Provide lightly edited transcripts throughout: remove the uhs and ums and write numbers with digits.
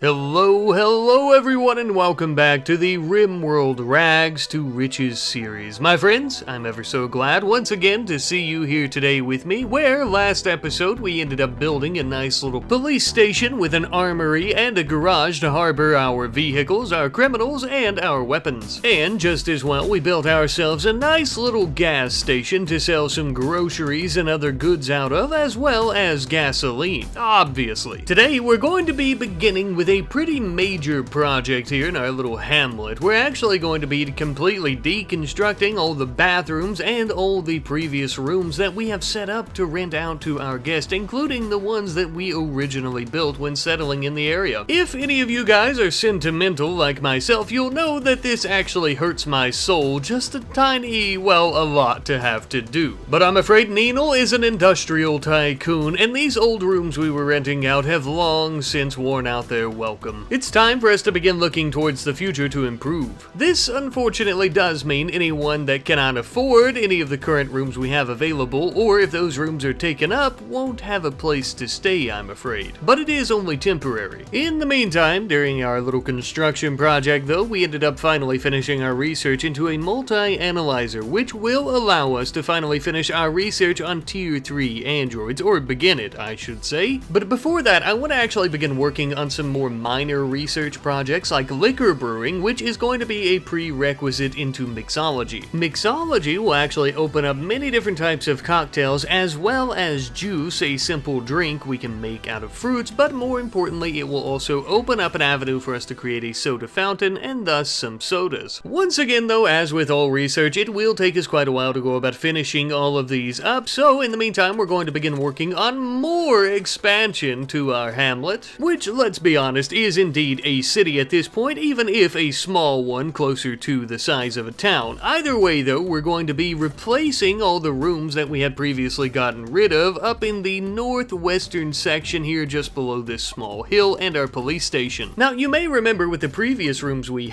Hello everyone, and welcome back to the RimWorld Rags to Riches series. My friends, I'm ever so glad once again to see you here today with me, where last episode we ended up building a nice little police station with an armory and a garage to harbor our vehicles, our criminals, and our weapons. And just as well, we built ourselves a nice little gas station to sell some groceries and other goods out of, as well as gasoline, obviously. Today we're going to be beginning with a pretty major project here in our little hamlet. We're actually going to be completely deconstructing all the bathrooms and all the previous rooms that we have set up to rent out to our guests, including the ones that we originally built when settling in the area. If any of you guys are sentimental like myself, you'll know that this actually hurts my soul just a tiny, well, a lot to have to do. But I'm afraid Nenal is an industrial tycoon, and these old rooms we were renting out have long since worn out their welcome. It's time for us to begin looking towards the future to improve. This unfortunately does mean anyone that cannot afford any of the current rooms we have available, or if those rooms are taken up, won't have a place to stay, I'm afraid. But it is only temporary. In the meantime, during our little construction project though, we ended up finally finishing our research into a multi-analyzer, which will allow us to finally finish our research on tier 3 androids, or begin it, I should say. But before that, I want to actually begin working on some more minor research projects like liquor brewing, which is going to be a prerequisite into mixology. Mixology will actually open up many different types of cocktails, as well as juice, a simple drink we can make out of fruits, but more importantly, it will also open up an avenue for us to create a soda fountain and thus some sodas. Once again though, as with all research, it will take us quite a while to go about finishing all of these up, so in the meantime, we're going to begin working on more expansion to our hamlet, which, let's be honest, is indeed a city at this point, even if a small one closer to the size of a town. Either way though, we're going to be replacing all the rooms that we had previously gotten rid of up in the northwestern section here just below this small hill and our police station. Now you may remember with the previous rooms we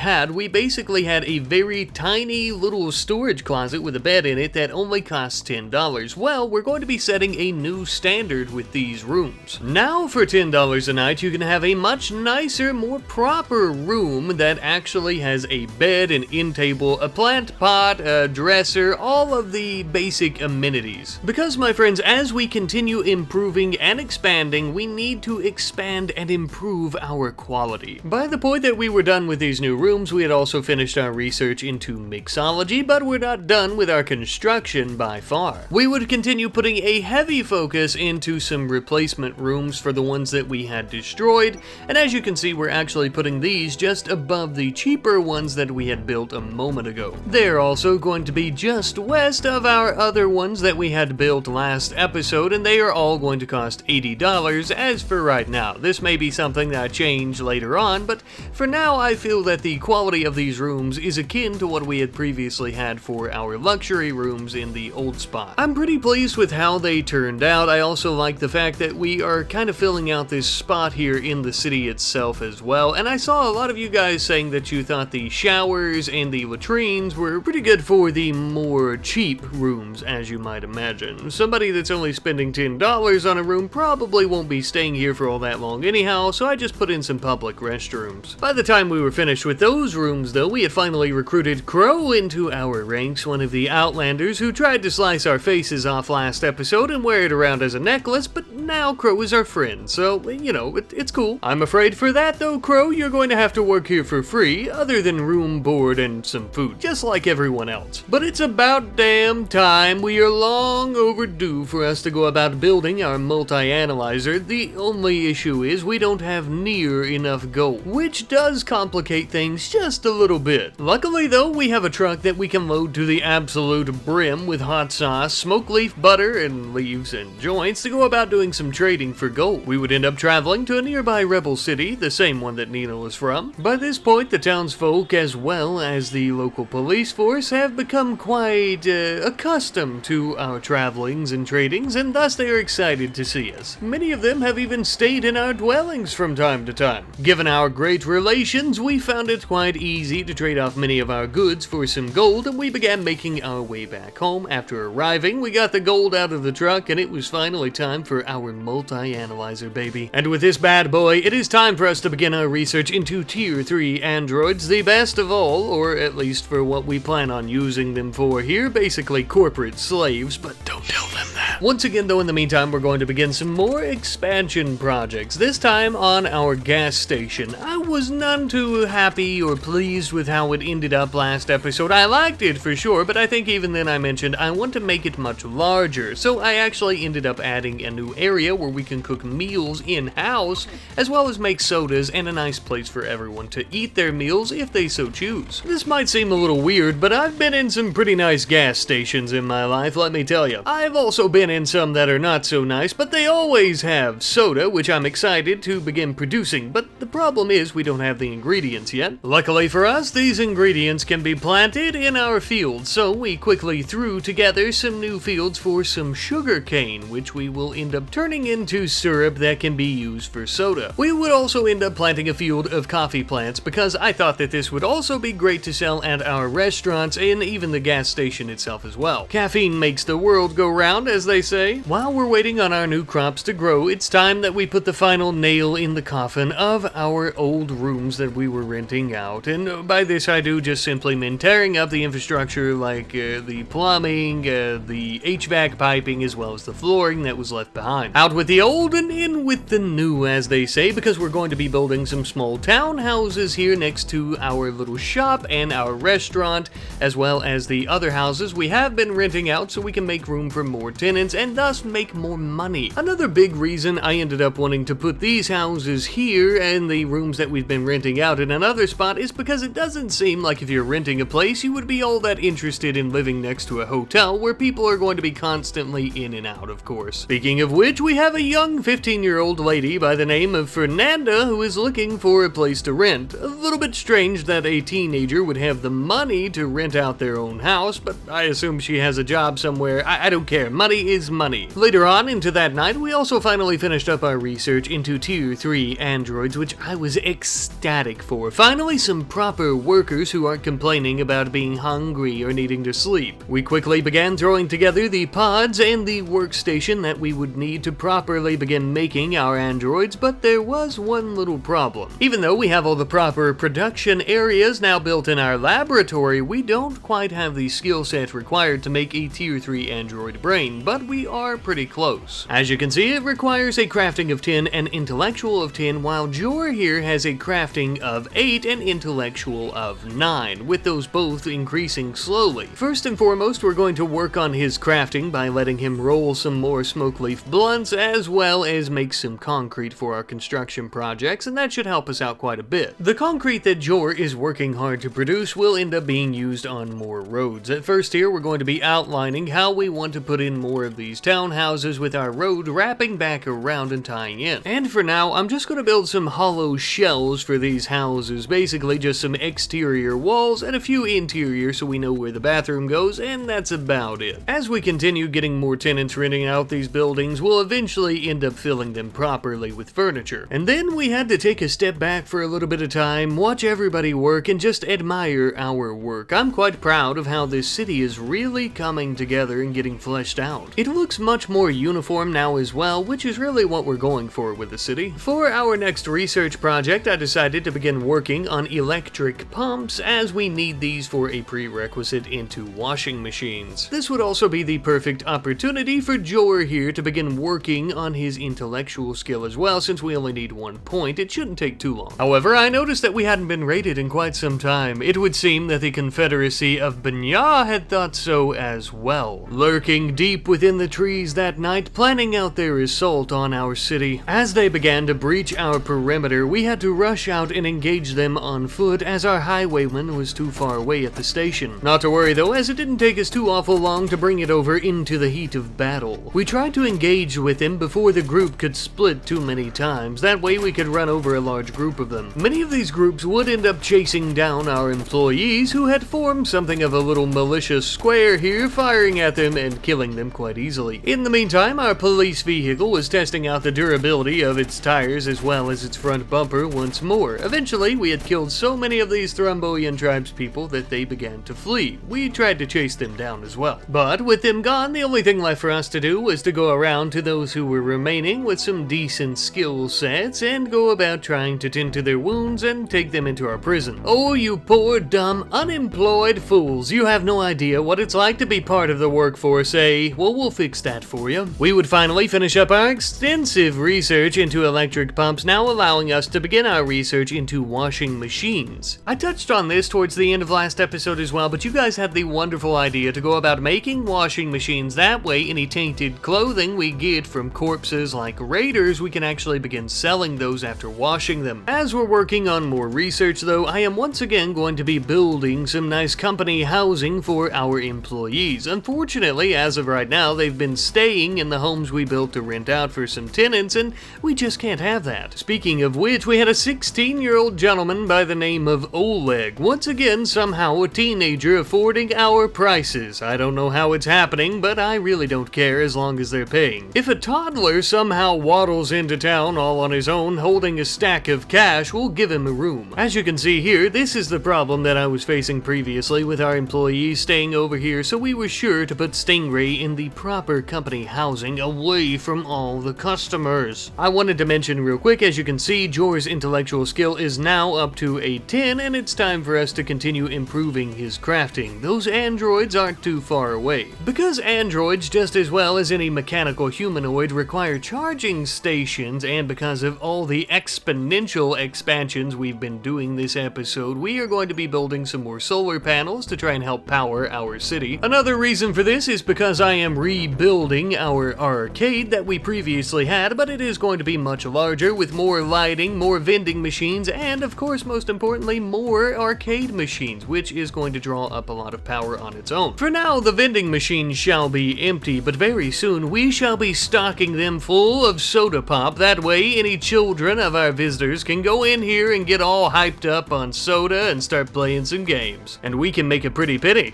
basically had a very tiny little storage closet with a bed in it that only costs $10. Well, we're going to be setting a new standard with these rooms. Now for $10 a night, you can have a much nicer, more proper room that actually has a bed, an end table, a plant pot, a dresser, all of the basic amenities. Because, my friends, as we continue improving and expanding, we need to expand and improve our quality. By the point that we were done with these new rooms, we had also finished our research into mixology, but we're not done with our construction by far. We would continue putting a heavy focus into some replacement rooms for the ones that we had destroyed, and as you can see, we're actually putting these just above the cheaper ones that we had built a moment ago. They're also going to be just west of our other ones that we had built last episode, and they are all going to cost $80 as for right now. This may be something that I change later on, but for now I feel that the quality of these rooms is akin to what we had previously had for our luxury rooms in the old spot. I'm pretty pleased with how they turned out. I also like the fact that we are kind of filling out this spot here in the city itself as well, and I saw a lot of you guys saying that you thought the showers and the latrines were pretty good for the more cheap rooms, as you might imagine. Somebody that's only spending $10 on a room probably won't be staying here for all that long anyhow, so I just put in some public restrooms. By the time we were finished with those rooms though, we had finally recruited Crow into our ranks, one of the Outlanders who tried to slice our faces off last episode and wear it around as a necklace, but now Crow is our friend, so, you know, it's cool. I'm afraid for that though, Crow, you're going to have to work here for free, other than room, board, and some food, just like everyone else. But it's about damn time. We are long overdue for us to go about building our multi-analyzer. The only issue is we don't have near enough gold, which does complicate things just a little bit. Luckily though, we have a truck that we can load to the absolute brim with hot sauce, smoke leaf butter, and leaves and joints to go about doing some trading for gold. We would end up traveling to a nearby rebel city, the same one that Nenal is from, from. By this point, the townsfolk as well as the local police force have become quite accustomed to our travelings and tradings, and thus they are excited to see us. Many of them have even stayed in our dwellings from time to time. Given our great relations, we found it quite easy to trade off many of our goods for some gold, and we began making our way back home. After arriving, we got the gold out of the truck, and it was finally time for our multi-analyzer, baby. And with this bad boy, it is time for us to begin our research into Tier 3 androids, the best of all, or at least for what we plan on using them for here, basically corporate slaves, but don't tell them that. Once again though, in the meantime, we're going to begin some more expansion projects, this time on our gas station. I was none too happy or pleased with how it ended up last episode. I liked it for sure, but I think even then I mentioned I want to make it much larger, so I actually ended up adding a new area where we can cook meals in-house, as well as make sodas and a nice place for everyone to eat their meals if they so choose. This might seem a little weird, but I've been in some pretty nice gas stations in my life, let me tell you. I've also been in some that are not so nice, but they always have soda, which I'm excited to begin producing, but the problem is we don't have the ingredients yet. Luckily for us, these ingredients can be planted in our fields, so we quickly threw together some new fields for some sugar cane, which we will end up turning into syrup that can be used for soda. We would also end up planting a field of coffee plants because I thought that this would also be great to sell at our restaurants and even the gas station itself as well. Caffeine makes the world go round, as they say. While we're waiting on our new crops to grow, it's time that we put the final nail in the coffin of our old rooms that we were renting out. And by this I do just simply mean tearing up the infrastructure like the plumbing, the HVAC piping, as well as the flooring that was left behind. Out with the old and in with the new, as they say, because we're going to be building some small townhouses here next to our little shop and our restaurant, as well as the other houses we have been renting out so we can make room for more tenants and thus make more money. Another big reason I ended up wanting to put these houses here and the rooms that we've been renting out in another spot is because it doesn't seem like if you're renting a place you would be all that interested in living next to a hotel where people are going to be constantly in and out, of course. Speaking of which, we have a young 15-year-old lady by the name of Fernanda who is looking for a place to rent. A little bit strange that a teenager would have the money to rent out their own house, but I assume she has a job somewhere. I don't care. Money is money. Later on into that night, we also finally finished up our research into Tier 3 androids, which I was ecstatic for. Finally, some proper workers who aren't complaining about being hungry or needing to sleep. We quickly began throwing together the pods and the workstation that we would need to properly begin making our androids, but there was one little problem. Even though we have all the proper production areas now built in our laboratory, we don't quite have the skill set required to make a Tier 3 android brain, but we are pretty close. As you can see, it requires a crafting of 10 and intellectual of 10, while Jor here has a crafting of 8 and intellectual of 9, with those both increasing slowly. First and foremost, we're going to work on his crafting by letting him roll some more smoke leaf blunts, as well as make some concrete for our construction projects, and that should help us out quite a bit. The concrete that Jor is working hard to produce will end up being used on more roads. At first here, we're going to be outlining how we want to put in more of these townhouses with our road wrapping back around and tying in. And for now, I'm just going to build some hollow shells for these houses, basically just some exterior walls and a few interior so we know where the bathroom goes, and that's about it. As we continue getting more tenants renting out these buildings, we'll eventually end up filling them properly with furniture. And then we had to take a step back for a little bit of time, watch everybody work, and just admire our work. I'm quite proud of how this city is really coming together and getting fleshed out. It looks much more uniform now as well, which is really what we're going for with the city. For our next research project, I decided to begin working on electric pumps, as we need these for a prerequisite into washing machines. This would also be the perfect opportunity for Jor here to begin working on his intellectual skill as well, since we only need 1 point. It shouldn't take too long. However, I noticed that we hadn't been raided in quite some time. It would seem that the Confederacy of Banya had thought so as well, lurking deep within the trees that night, planning out their assault on our city. As they began to breach our perimeter, we had to rush out and engage them on foot, as our highwayman was too far away at the station. Not to worry though, as it didn't take us too awful long to bring it over into the heat of battle. We tried to engage with him before the group could split too many times, that way we could run over a large group of them. them. Many of these groups would end up chasing down our employees who had formed something of a little malicious square here, firing at them and killing them quite easily. In the meantime, our police vehicle was testing out the durability of its tires as well as its front bumper once more. Eventually, we had killed so many of these Thromboian tribespeople that they began to flee. We tried to chase them down as well. But with them gone, the only thing left for us to do was to go around to those who were remaining with some decent skill sets and go about trying to tend to their wounds and take them into our prison. Oh, you poor, dumb, unemployed fools. You have no idea what it's like to be part of the workforce, eh? Well, we'll fix that for you. We would finally finish up our extensive research into electric pumps, now allowing us to begin our research into washing machines. I touched on this towards the end of last episode as well, but you guys had the wonderful idea to go about making washing machines. That way, any tainted clothing we get from corpses like raiders, we can actually begin selling those after washing them. As we're working on more research though, I am once again going to be building some nice company housing for our employees. Unfortunately, as of right now, they've been staying in the homes we built to rent out for some tenants, and we just can't have that. Speaking of which, we had a 16-year-old gentleman by the name of Oleg. Once again, somehow a teenager affording our prices. I don't know how it's happening, but I really don't care as long as they're paying. If a toddler somehow waddles into town all on his own holding a stack of cash, we'll give him a room. As you can see here, this is the problem that I was facing previously with our employees staying over here, so we were sure to put Stingray in the proper company housing away from all the customers. I wanted to mention real quick, as you can see, Jor's intellectual skill is now up to a 10, and it's time for us to continue improving his crafting. Those androids aren't too far away. Because androids, just as well as any mechanical humanoid, require charging stations, and because of all the exponential expansions we've been doing this episode, we are going to be building some more solar panels to try and help power our city. Another reason for this is because I am rebuilding our arcade that we previously had, but it is going to be much larger with more lighting, more vending machines, and of course, most importantly, more arcade machines, which is going to draw up a lot of power on its own. For now, the vending machines shall be empty, but very soon we shall be stocking them full of soda pop. That way, any children of our visitors can go in here and get all hyped up on soda and start playing some games. And we can make a pretty penny.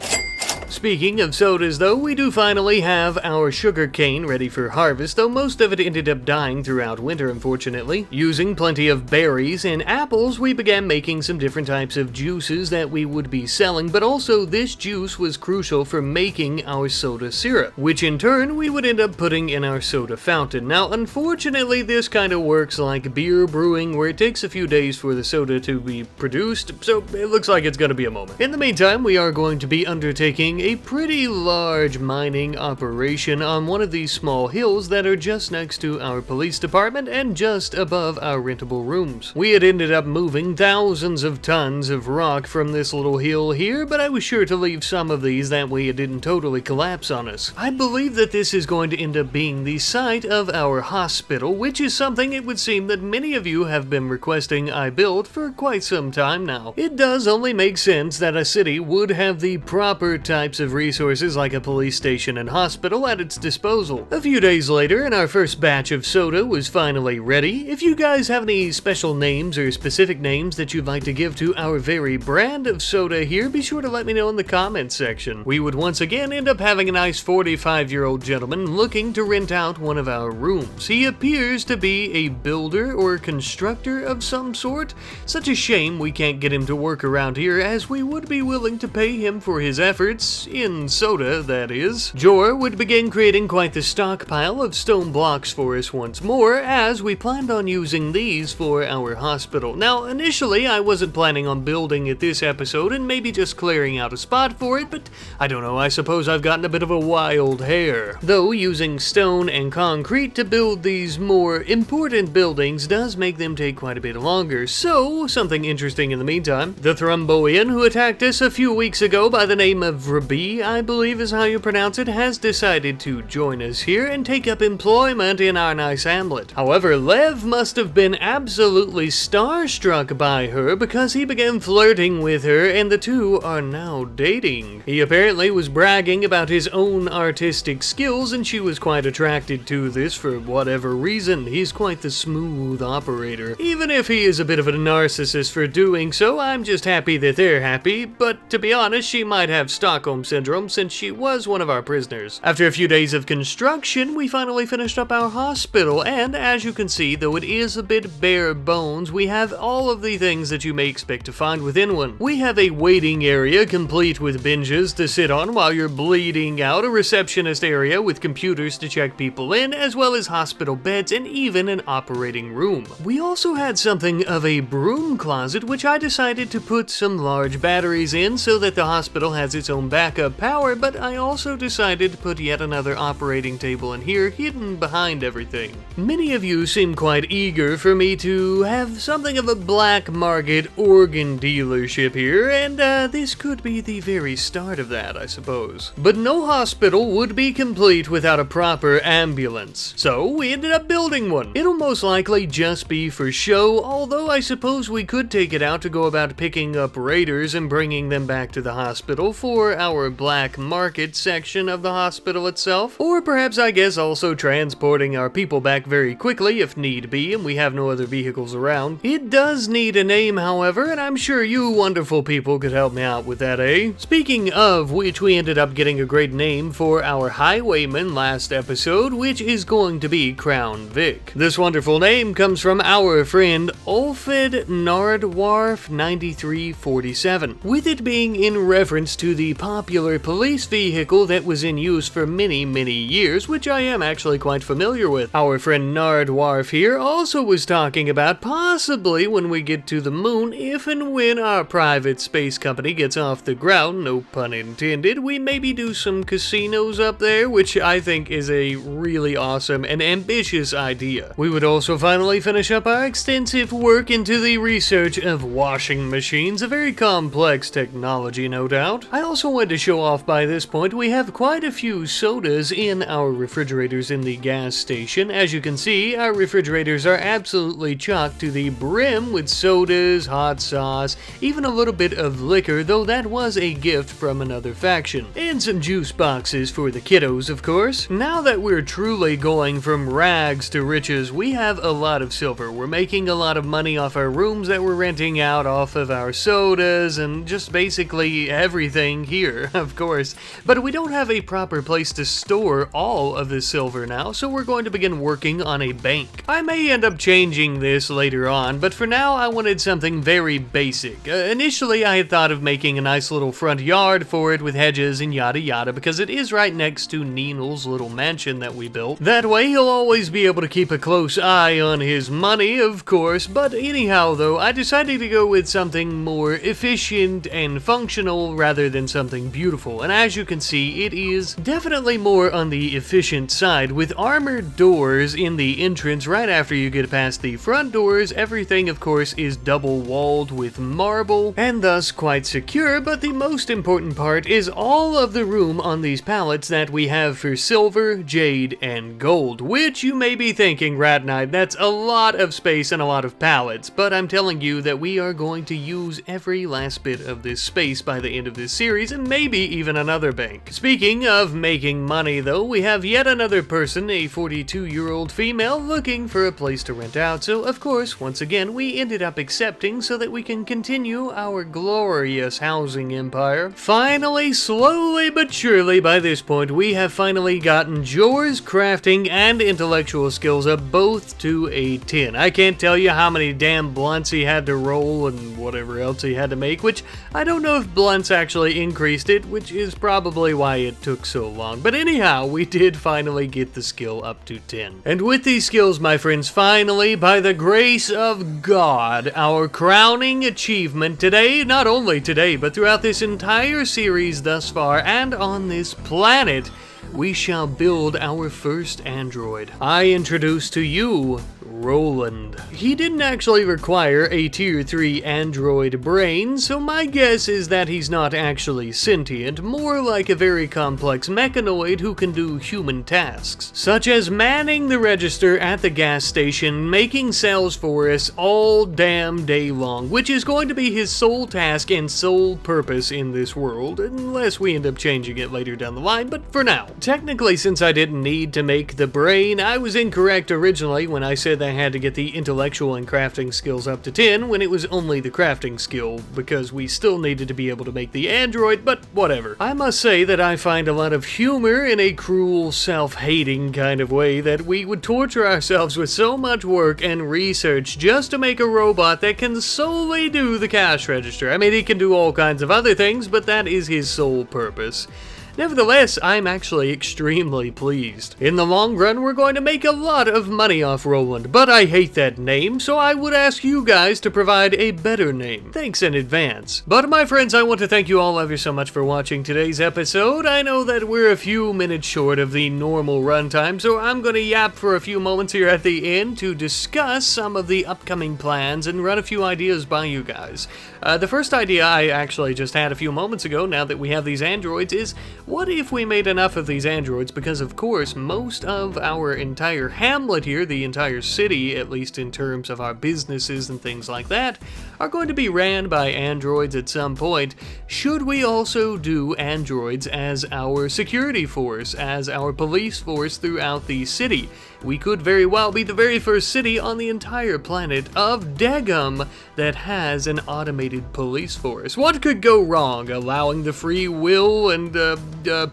Speaking of sodas though, we do finally have our sugar cane ready for harvest, though most of it ended up dying throughout winter, unfortunately. Using plenty of berries and apples, we began making some different types of juices that we would be selling, but also this juice was crucial for making our soda syrup, which in turn we would end up putting in our soda fountain. Now, unfortunately, this kind of works like beer brewing, where it takes a few days for the soda to be produced, so it looks like it's going to be a moment. In the meantime, we are going to be undertaking a pretty large mining operation on one of these small hills that are just next to our police department and just above our rentable rooms. We had ended up moving thousands of tons of rock from this little hill here, but I was sure to leave some of these, that way it didn't totally collapse on us. I believe that this is going to end up being the site of our hospital, which is something it would seem that many of you have been requesting I build for quite some time now. It does only make sense that a city would have the proper types of resources like a police station and hospital at its disposal. A few days later, and our first batch of soda was finally ready. If you guys have any special names or specific names that you'd like to give to our very brand of soda here, be sure to let me know in the comments section. We would once again end up having a nice 45-year-old gentleman looking to rent out one of our rooms. He appears to be a builder or constructor of some sort. Such a shame we can't get him to work around here, as we would be willing to pay him for his efforts, in soda, that is. Jor would begin creating quite the stockpile of stone blocks for us once more, as we planned on using these for our hospital. Now, initially, I wasn't planning on building it this episode and maybe just clearing out a spot for it, but I don't know, I suppose I've gotten a bit of a wild hair. Though using stone and concrete to build these more important buildings does make them take quite a bit longer, so something interesting in the meantime. The Thromboian who attacked us a few weeks ago by the name of B, I believe is how you pronounce it, has decided to join us here and take up employment in our nice hamlet. However, Lev must have been absolutely starstruck by her because he began flirting with her and the two are now dating. He apparently was bragging about his own artistic skills and she was quite attracted to this for whatever reason. He's quite the smooth operator. Even if he is a bit of a narcissist for doing so, I'm just happy that they're happy, but to be honest, she might have Stockholm Syndrome since she was one of our prisoners. After a few days of construction, we finally finished up our hospital, and as you can see, though it is a bit bare bones, we have all of the things that you may expect to find within one. We have a waiting area complete with benches to sit on while you're bleeding out, a receptionist area with computers to check people in, as well as hospital beds and even an operating room. We also had something of a broom closet, which I decided to put some large batteries in so that the hospital has its own backup power, but I also decided to put yet another operating table in here hidden behind everything. Many of you seem quite eager for me to have something of a black market organ dealership here, and this could be the very start of that, I suppose. But no hospital would be complete without a proper ambulance, so we ended up building one. It'll most likely just be for show, although I suppose we could take it out to go about picking up raiders and bringing them back to the hospital for our black market section of the hospital itself, or perhaps I guess also transporting our people back very quickly if need be and we have no other vehicles around. It does need a name, however, and I'm sure you wonderful people could help me out with that, eh? Speaking of which, we ended up getting a great name for our highwayman last episode, which is going to be Crown Vic. This wonderful name comes from our friend Ulfed Nardwarf 9347, with it being in reference to the popular police vehicle that was in use for many years, which I am actually quite familiar with. Our friend Nardwarf here also was talking about possibly when we get to the moon, if and when our private space company gets off the ground, no pun intended, we maybe do some casinos up there, which I think is a really awesome and ambitious idea. We would also finally finish up our extensive work into the research of washing machines, a very complex technology, no doubt. I also wanted to show off by this point we have quite a few sodas in our refrigerators in the gas station. As you can see, our refrigerators are absolutely chocked to the brim with sodas, hot sauce, even a little bit of liquor, though that was a gift from another faction. And some juice boxes for the kiddos, of course. Now that we're truly going from rags to riches, we have a lot of silver. We're making a lot of money off our rooms that we're renting out, off of our sodas, and just basically everything here, of course. But we don't have a proper place to store all of this silver now, so we're going to begin working on a bank. I may end up changing this later on, but for now I wanted something very basic. Initially I had thought of making a nice little front yard for it with hedges and yada yada, because it is right next to Ninel's little mansion that we built. That way he'll always be able to keep a close eye on his money, of course, but anyhow though, I decided to go with something more efficient and functional rather than something beautiful, and as you can see, it is definitely more on the efficient side, with armored doors in the entrance right after you get past the front doors. Everything, of course, is double walled with marble, and thus quite secure, but the most important part is all of the room on these pallets that we have for silver, jade, and gold, which you may be thinking, Rat Knight, that's a lot of space and a lot of pallets, but I'm telling you that we are going to use every last bit of this space by the end of this series, and maybe even another bank. Speaking of making money though, we have yet another person, a 42-year-old female, looking for a place to rent out, so of course, once again, we ended up accepting so that we can continue our glorious housing empire. Finally, slowly but surely, by this point, we have finally gotten Jor's crafting and intellectual skills up both to a 10. I can't tell you how many damn blunts he had to roll and whatever else he had to make, which I don't know if blunts actually increased it, which is probably why it took so long. But anyhow, we did finally get the skill up to 10. And with these skills, my friends, finally, by the grace of God, our crowning achievement today, not only today, but throughout this entire series thus far, and on this planet, we shall build our first android. I introduce to you Roland. He didn't actually require a Tier 3 android brain, so my guess is that he's not actually sentient, more like a very complex mechanoid who can do human tasks, such as manning the register at the gas station, making sales for us all damn day long, which is going to be his sole task and sole purpose in this world, unless we end up changing it later down the line, but for now. Technically, since I didn't need to make the brain, I was incorrect originally when I said I had to get the intellectual and crafting skills up to 10 when it was only the crafting skill, because we still needed to be able to make the android, but whatever. I must say that I find a lot of humor in a cruel, self-hating kind of way that we would torture ourselves with so much work and research just to make a robot that can solely do the cash register. I mean, he can do all kinds of other things, but that is his sole purpose. Nevertheless, I'm actually extremely pleased. In the long run, we're going to make a lot of money off Roland, but I hate that name, so I would ask you guys to provide a better name. Thanks in advance. But my friends, I want to thank you all ever so much for watching today's episode. I know that we're a few minutes short of the normal runtime, so I'm going to yap for a few moments here at the end to discuss some of the upcoming plans and run a few ideas by you guys. The first idea I actually just had a few moments ago, now that we have these androids, is what if we made enough of these androids? Because of course, most of our entire hamlet here, the entire city, at least in terms of our businesses and things like that, are going to be ran by androids at some point. Should we also do androids as our security force, as our police force throughout the city? We could very well be the very first city on the entire planet of Degum that has an automated police force. What could go wrong? Allowing the free will and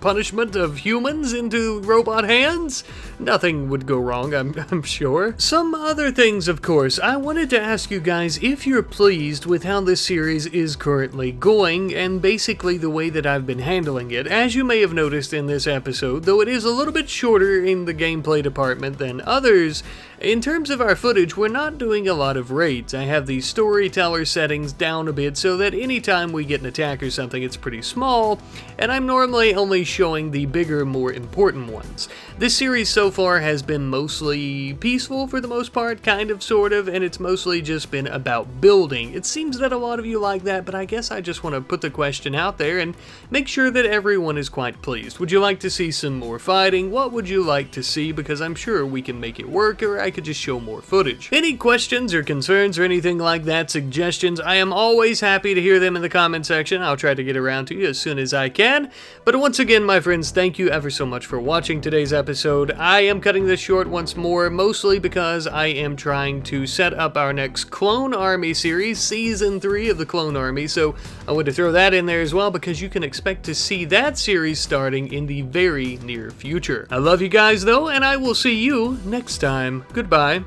punishment of humans into robot hands? Nothing would go wrong, I'm sure. Some other things, of course. I wanted to ask you guys if you're pleased with how this series is currently going, and basically the way that I've been handling it. As you may have noticed in this episode, though it is a little bit shorter in the gameplay department than others, in terms of our footage, we're not doing a lot of raids. I have the storyteller settings down a bit so that anytime we get an attack or something, it's pretty small, and I'm normally only showing the bigger, more important ones. This series so far has been mostly peaceful for the most part, kind of, sort of, and it's mostly just been about building. It seems that a lot of you like that, but I guess I just want to put the question out there and make sure that everyone is quite pleased. Would you like to see some more fighting? What would you like to see? Because I'm sure we can make it work, or I could just show more footage. Any questions or concerns or anything like that, suggestions, I am always happy to hear them in the comment section. I'll try to get around to you as soon as I can. But once again, my friends, thank you ever so much for watching today's episode. I am cutting this short once more, mostly because I am trying to set up our next Clone Army series, Season 3 of the Clone Army, so I want to throw that in there as well, because you can expect to see that series starting in the very near future. I love you guys, though, and I will see you next time. Goodbye.